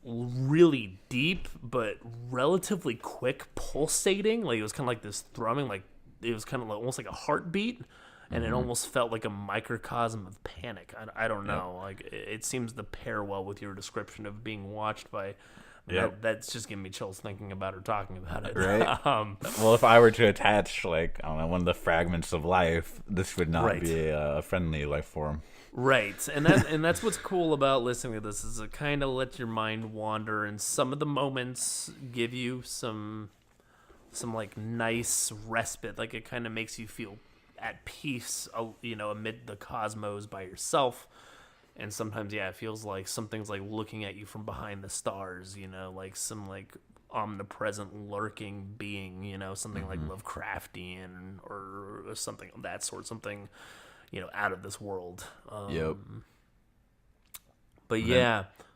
really deep but relatively quick pulsating. Like it was kind of like this thrumming. Like it was kind of like, almost like a heartbeat. And it almost felt like a microcosm of panic. I don't know. Like it seems to pair well with your description of being watched by. That's just giving me chills thinking about or talking about it. Right. Well, if I were to attach, like, I don't know, one of the fragments of life, this would not be a friendly life form. Right, and that's what's cool about listening to this is it kind of lets your mind wander, and some of the moments give you some like nice respite. Like it kind of makes you feel at peace, amid the cosmos by yourself. And sometimes, it feels like something's like looking at you from behind the stars, like some like omnipresent lurking being, something like Lovecraftian or something of that sort, something, out of this world. Yep. But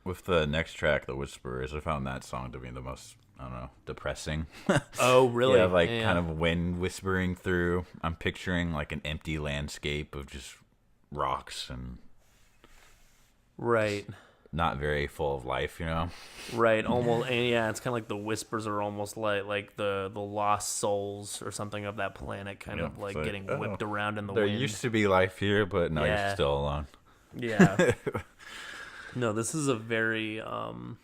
with the next track, The Whisperers, I found that song to be the most, I don't know, depressing. Oh, really? Yeah, kind of wind whispering through. I'm picturing like an empty landscape of just rocks and right. Not very full of life, Right, almost, and it's kind of like the whispers are almost like the lost souls or something of that planet, kind of like getting whipped around in the wind. There used to be life here, but now you're still alone. Yeah. No, this is a very and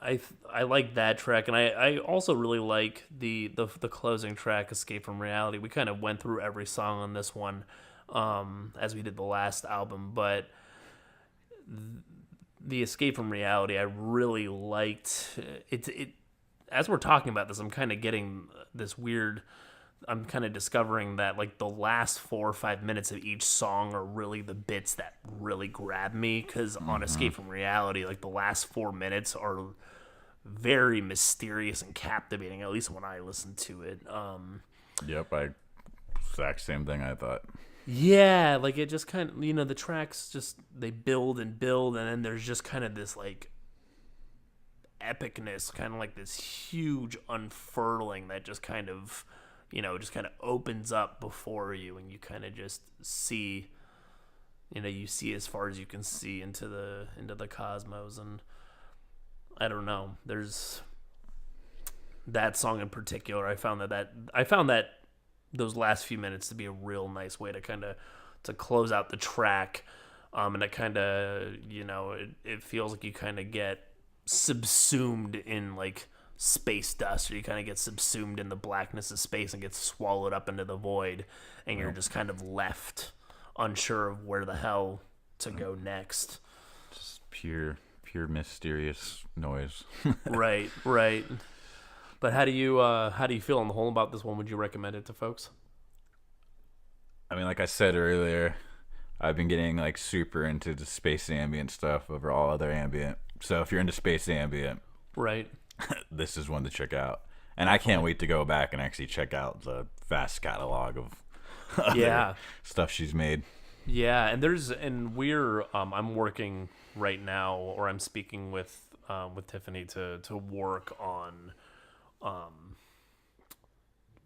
I like that track, and I also really like the closing track, Escape from Reality. We kind of went through every song on this one as we did the last album, but the Escape from Reality I really liked. It as we're talking about this, I'm kind of getting this weird, I'm kind of discovering that like the last 4 or 5 minutes of each song are really the bits that really grab me, because on Escape from Reality, like the last 4 minutes are very mysterious and captivating, at least when I listen to it. Yep, exact same thing I thought. Yeah, like it just kind of, the tracks just, they build and build, and then there's just kind of this like epicness, kind of like this huge unfurling that just kind of, just kind of opens up before you, and you kind of just see, you see as far as you can see into the cosmos. And I don't know, there's that song in particular. I found that those last few minutes to be a real nice way to kind of to close out the track, and it kind of, it feels like you kind of get subsumed in like space dust, or you kind of get subsumed in the blackness of space and get swallowed up into the void, and you're just kind of left unsure of where the hell to go next. Just pure mysterious noise. Right. But how do you feel on the whole about this one? Would you recommend it to folks? I mean, like I said earlier, I've been getting like super into the space ambient stuff over all other ambient. So if you're into space ambient, right, this is one to check out. And I can't wait to go back and actually check out the vast catalog of other stuff she's made. Yeah, and we're I'm working right now, or I'm speaking with Tiffany to work on.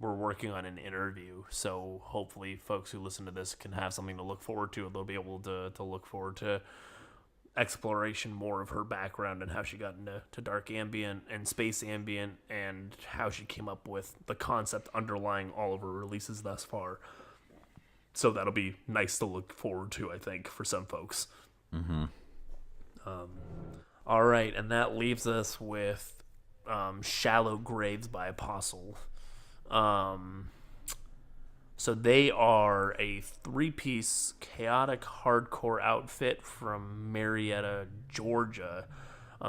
We're working on an interview, so hopefully folks who listen to this can have something to look forward to. They'll be able to look forward to exploration more of her background and how she got into dark ambient and space ambient, and how she came up with the concept underlying all of her releases thus far. So that'll be nice to look forward to, I think, for some folks. All right, and that leaves us with Shallow Graves by Apostle. So they are a 3-piece chaotic hardcore outfit from Marietta, Georgia.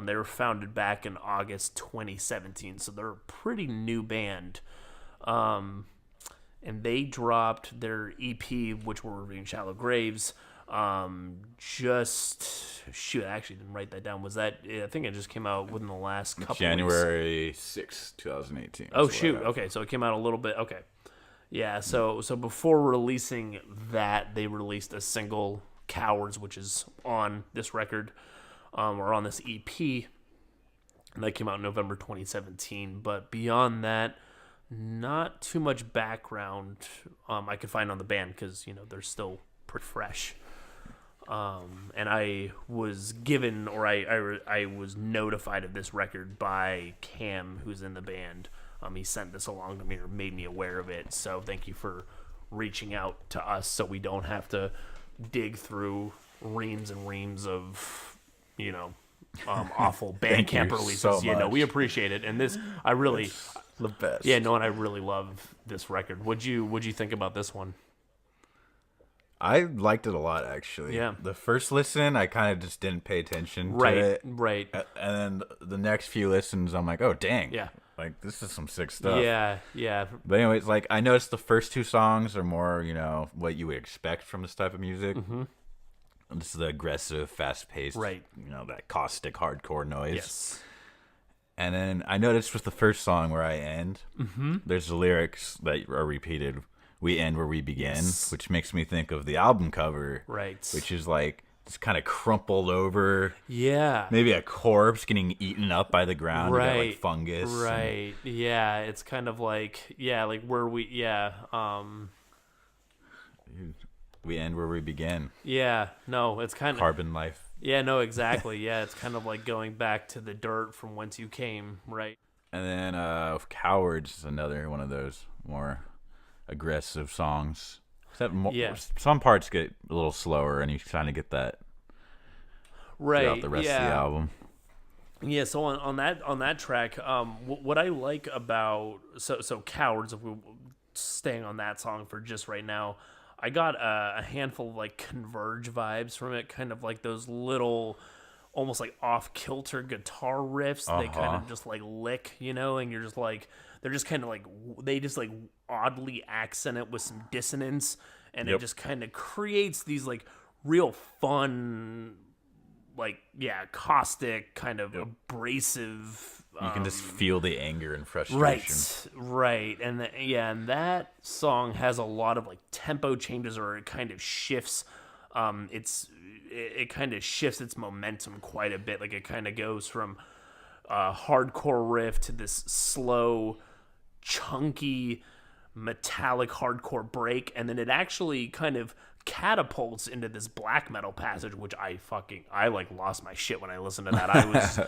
They were founded back in August 2017, so they're a pretty new band. And they dropped their EP, which we're reviewing, Shallow Graves, I actually didn't write that down. Was that, I think it just came out within the last couple January weeks. 6th, 2018. Oh, shoot. Okay, so it came out a little bit. Okay. Yeah, so before releasing that, they released a single, Cowards, which is on this record, or on this EP, and that came out in November 2017. But beyond that, Not too much background I could find on the band because they're still pretty fresh. And I was given, or I was notified of this record by Cam, who's in the band. He sent this along to me or made me aware of it. So thank you for reaching out to us, so we don't have to dig through reams and reams of, awful Bandcamp releases. So much. We appreciate it. And this, I really, It's the best. and I really love this record. What'd you think about this one? I liked it a lot, actually. Yeah. The first listen, I kind of just didn't pay attention to Right, it. right. And then the next few listens, I'm like, oh, dang. Yeah. Like, this is some sick stuff. Yeah, yeah. But anyways, like, I noticed the first two songs are more, what you would expect from this type of music. Mm-hmm. This is the aggressive, fast-paced, Right. That caustic hardcore noise. Yes. And then I noticed with the first song where I end, there's the lyrics that are repeated. We end where we begin, Yes. which makes me think of the album cover, Right. which is like it's kind of crumpled over, Yeah. maybe a corpse getting eaten up by the ground, Right. you got, like fungus, and Right. Yeah. It's kind of like where we we end where we begin. yeah. No, it's kind of Carbon life. yeah. No, exactly. Yeah, it's kind of like going back to the dirt from whence you came. Right. And then Cowards is another one of those more aggressive songs. Except Yeah. some parts get a little slower, and you kind of get that Right. throughout the rest of the album. Yeah, so on that track, what I like about so Cowards, if we're staying on that song for just right now, I got a handful of like Converge vibes from it, kind of like those little, almost like off kilter guitar riffs. They kind of just like lick, and you're just like they're just kind of like they just like oddly accent it with some dissonance, and it just kind of creates these like real fun, like caustic, kind of abrasive. You can just feel the anger and frustration. Right, and and that song has a lot of like tempo changes, or it kind of shifts. It kind of shifts its momentum quite a bit. Like it kind of goes from hardcore riff to this slow, chunky, metallic hardcore break, and then it actually kind of catapults into this black metal passage, which I like lost my shit when I listened to that. I was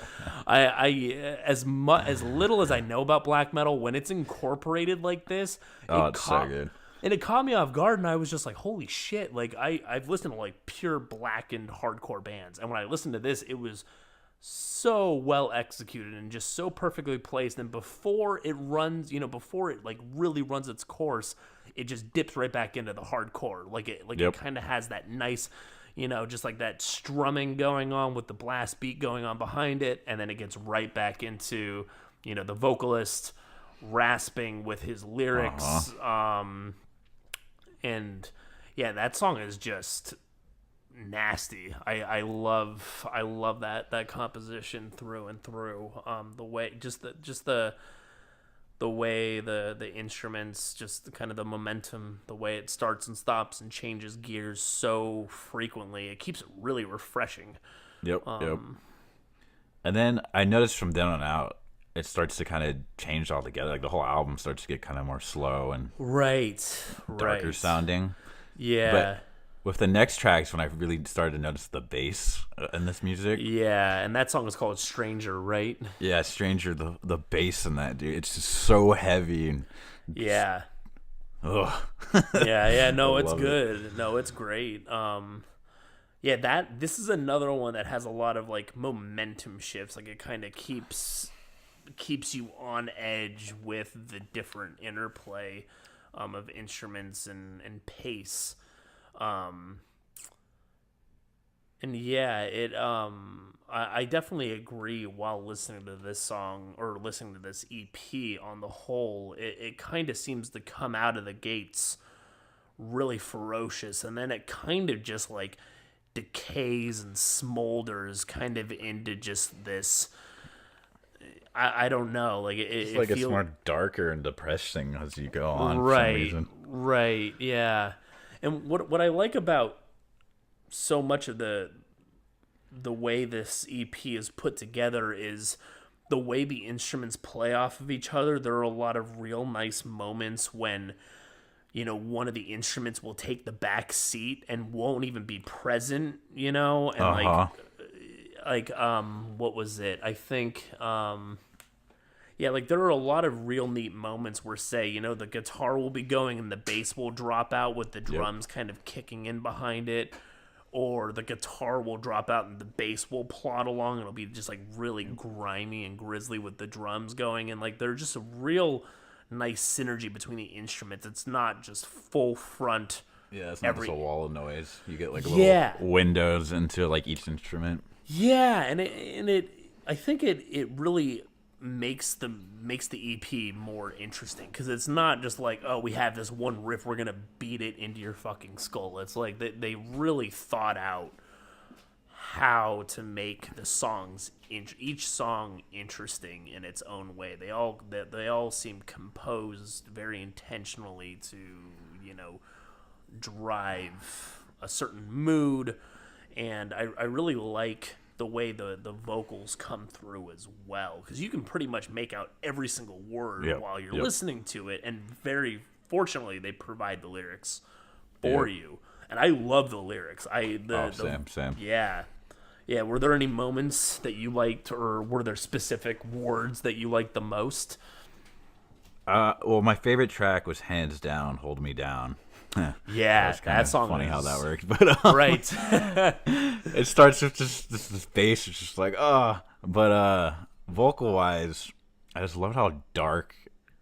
as little as I know about black metal, when it's incorporated like this, It's so good. and it caught me off guard, and I was just like, holy shit. Like I've listened to like pure blackened hardcore bands, and when I listened to this, it was so well executed and just so perfectly placed. And before it runs, before it like really runs its course, it just dips right back into the hardcore. It kind of has that nice, just like that strumming going on with the blast beat going on behind it, and then it gets right back into, the vocalist rasping with his lyrics. And yeah, that song is just nasty. I love that composition through and through. The way the way the instruments, just kind of the momentum, the way it starts and stops and changes gears so frequently, it keeps it really refreshing. Yep. And then I noticed from then on out, it starts to kind of change altogether. Like the whole album starts to get kind of more slow and darker sounding. Yeah. But with the next tracks, when I really started to notice the bass in this music. Yeah, and that song is called Stranger, right? Yeah, Stranger, the bass in that, dude. It's just so heavy. And yeah. Ugh. Yeah, no, it's love good. No, it's great. This is another one that has a lot of like momentum shifts. Like it kind of keeps you on edge with the different interplay of instruments and pace. And yeah, I definitely agree. While listening to this song or listening to this EP on the whole, it kind of seems to come out of the gates really ferocious, and then it kind of just like decays and smolders kind of into just this. I don't know, like it like it's more darker and depressing as you go on. Right, for some reason. right, yeah. And what I like about so much of the way this EP is put together is the way the instruments play off of each other, there are a lot of real nice moments when, one of the instruments will take the back seat and won't even be present, and what was it? I think, yeah, like there are a lot of real neat moments where, say, the guitar will be going and the bass will drop out with the drums kind of kicking in behind it, or the guitar will drop out and the bass will plod along. It'll be just like really grimy and grisly with the drums going, and like there's just a real nice synergy between the instruments. It's not just full front. Yeah, it's not just a wall of noise. You get like little windows into like each instrument. Yeah, and I think it really makes the EP more interesting, because it's not just like, oh, we have this one riff, we're gonna beat it into your fucking skull. It's like they really thought out how to make the songs, each song, interesting in its own way. They all seem composed very intentionally to drive a certain mood, and I really like the way the vocals come through as well, because you can pretty much make out every single word while you're listening to it, and very fortunately they provide the lyrics for you, and I love the lyrics. Same. Yeah, were there any moments that you liked, or were there specific words that you liked the most? Well, my favorite track was hands down "Hold Me Down." Yeah, that song. Funny how that works, but right. It starts with just this bass. It's just like but vocal wise, I just love how dark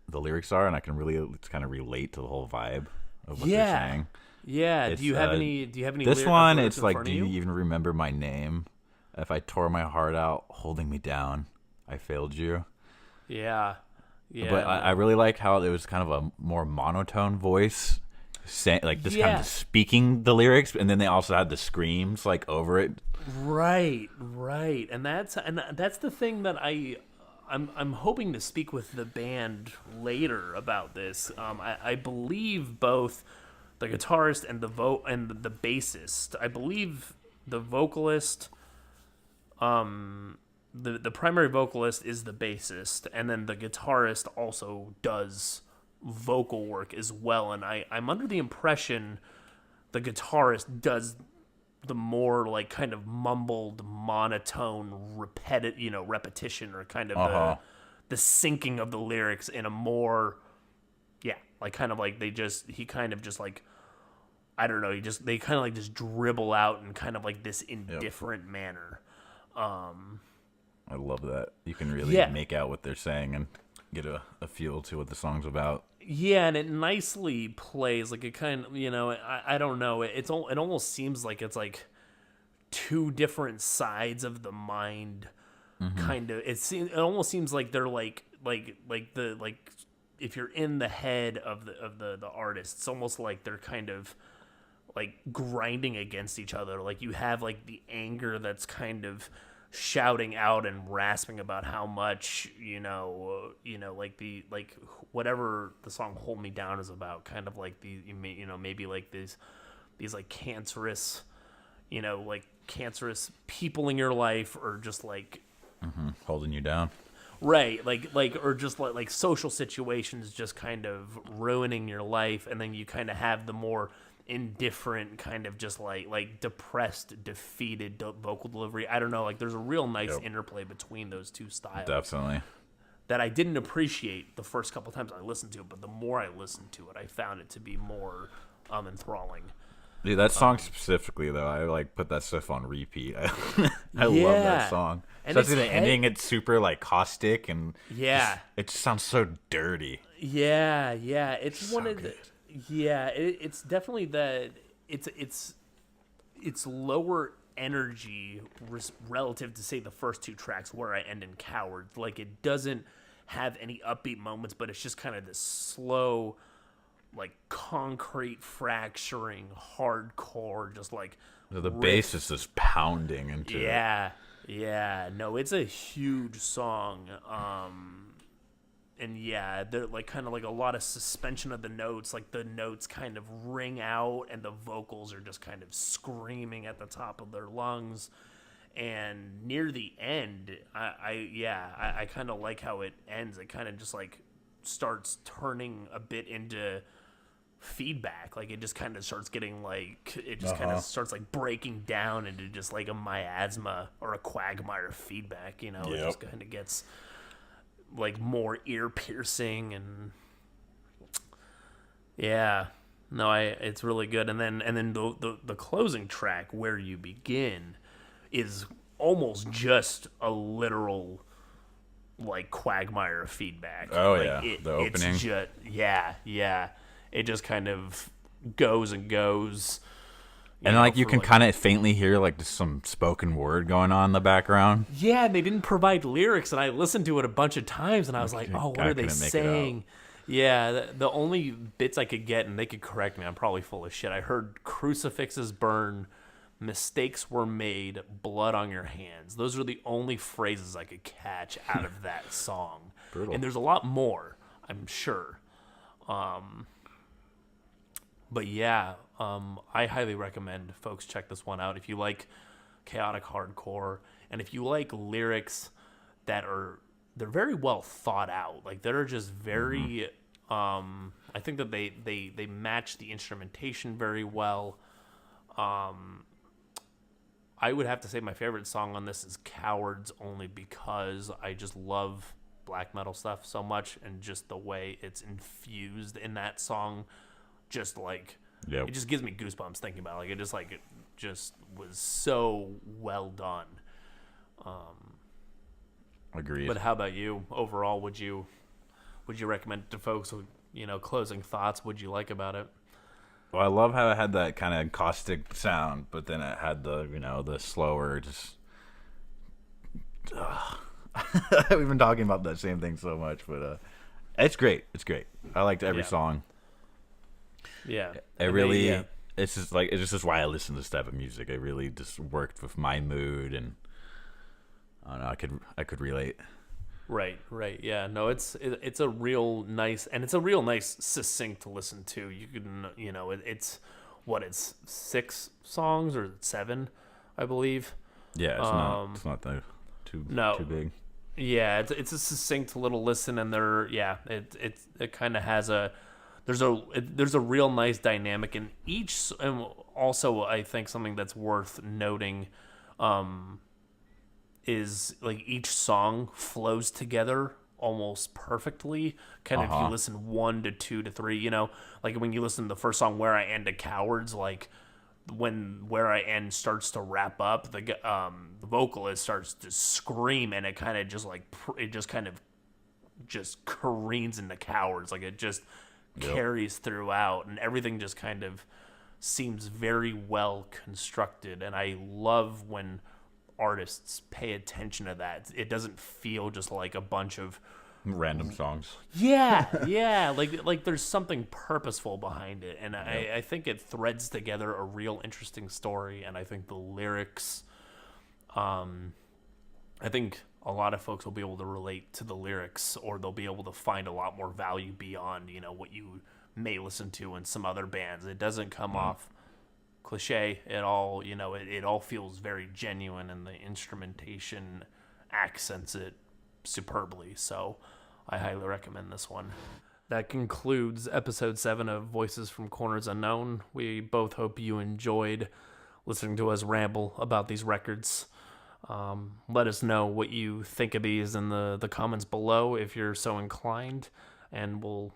the lyrics are, and I can really kind of relate to the whole vibe of what they're saying. Yeah. Do you have any? This one, it's like, do you even remember my name? If I tore my heart out, holding me down, I failed you. Yeah. Yeah. But I really like how it was kind of a more monotone voice, kind of speaking the lyrics, and then they also had the screams like over it. Right, and that's the thing that I'm hoping to speak with the band later about this. I believe both the guitarist and the bassist. I believe the vocalist, the primary vocalist is the bassist, and then the guitarist also does vocal work as well. And I'm under the impression the guitarist does the more like kind of mumbled, monotone, repetition, or kind of the syncing of the lyrics in a more, like kind of like he kind of just like, I don't know, they kind of like just dribble out in kind of like this indifferent manner. I love that. You can really make out what they're saying and get a feel to what the song's about. Yeah, and it nicely plays. Like, it kind of, I don't know. It almost seems like it's like two different sides of the mind. Kind of. It almost seems like they're like if you're in the head of the artist, it's almost like they're kind of like grinding against each other. Like, you have like the anger that's kind of shouting out and rasping about how much like whatever the song "Hold Me Down" is about, kind of like maybe like these like cancerous people in your life, or just like holding you down, right? Like or just like social situations just kind of ruining your life, and then you kind of have the more indifferent, kind of just like depressed, defeated vocal delivery. I don't know, like there's a real nice interplay between those two styles. Definitely. That I didn't appreciate the first couple times I listened to it, but the more I listened to it, I found it to be more enthralling. Dude, that song specifically, though, I like put that stuff on repeat. I love that song. And especially the ending, it's super like caustic, and it just sounds so dirty. Yeah, it's so one of the. Yeah, it's definitely it's lower energy relative to, say, the first two tracks, Where I End and Coward. Like, it doesn't have any upbeat moments, but it's just kind of this slow, like concrete fracturing, hardcore, just like the bass is just pounding into it. Yeah, no, it's a huge song. And they're like kind of like a lot of suspension of the notes. Like, the notes kind of ring out, and the vocals are just kind of screaming at the top of their lungs. And near the end, I kind of like how it ends. It kind of just like starts turning a bit into feedback. Like it just kind of starts getting like, it just kind of starts like breaking down into just like a miasma or a quagmire feedback, you know. It just kind of gets like more ear piercing, and it's really good. And then the closing track, Where You Begin, is almost just a literal like quagmire feedback. Oh like, the opening. It's just, it just kind of goes and goes. And like you can kind of faintly hear like just some spoken word going on in the background. Yeah, and they didn't provide lyrics, and I listened to it a bunch of times, and I was like, oh, what are they saying? Yeah, the only bits I could get, and they could correct me, I'm probably full of shit. I heard crucifixes burn, mistakes were made, blood on your hands. Those are the only phrases I could catch out of that song. Brutal. And there's a lot more, I'm sure. But yeah, I highly recommend folks check this one out if you like chaotic hardcore, and if you like lyrics that they're very well thought out. Like they're just very I think that they match the instrumentation very well. I would have to say my favorite song on this is Cowards, only because I just love black metal stuff so much, and just the way it's infused in that song, just like it just gives me goosebumps thinking about it. It just was so well done. Agreed. But how about you? Overall, would you recommend it to folks? You know, closing thoughts. What'd you like about it? Well, I love how it had that kind of caustic sound, but then it had the slower, just. We've been talking about that same thing so much, but it's great. It's great. I liked every song. Yeah, it's just why I listen to this type of music. It really just worked with my mood, and I don't know. I could relate. Right. Yeah. No, it's a real nice, and it's a real nice succinct to listen to. You can, it's 6 songs or 7, I believe. Yeah, it's not that too big. Yeah, it's a succinct little listen, and it kind of has there's a real nice dynamic in each, and also I think something that's worth noting is like each song flows together almost perfectly. Kind of if you listen 1 to 2 to 3, like when you listen to the first song, Where I End to Cowards, like when Where I End starts to wrap up, the vocalist starts to scream, and it kind of just like just careens into Cowards, like it just carries throughout, and everything just kind of seems very well constructed. And I love when artists pay attention to that. It doesn't feel just like a bunch of random songs. Yeah, like there's something purposeful behind it, and I think it threads together a real interesting story. And I think the lyrics, I think a lot of folks will be able to relate to the lyrics, or they'll be able to find a lot more value beyond what you may listen to in some other bands. It doesn't come off cliche at all. It all feels very genuine, and the instrumentation accents it superbly. So I highly recommend this one. That concludes episode 7 of Voices from Corners Unknown. We both hope you enjoyed listening to us ramble about these records. Let us know what you think of these in the comments below if you're so inclined, and we'll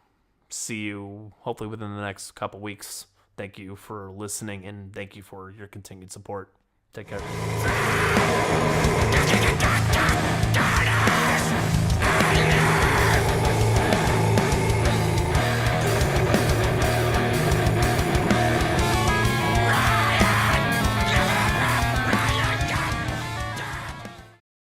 see you hopefully within the next couple weeks. Thank you for listening, and thank you for your continued support. Take care.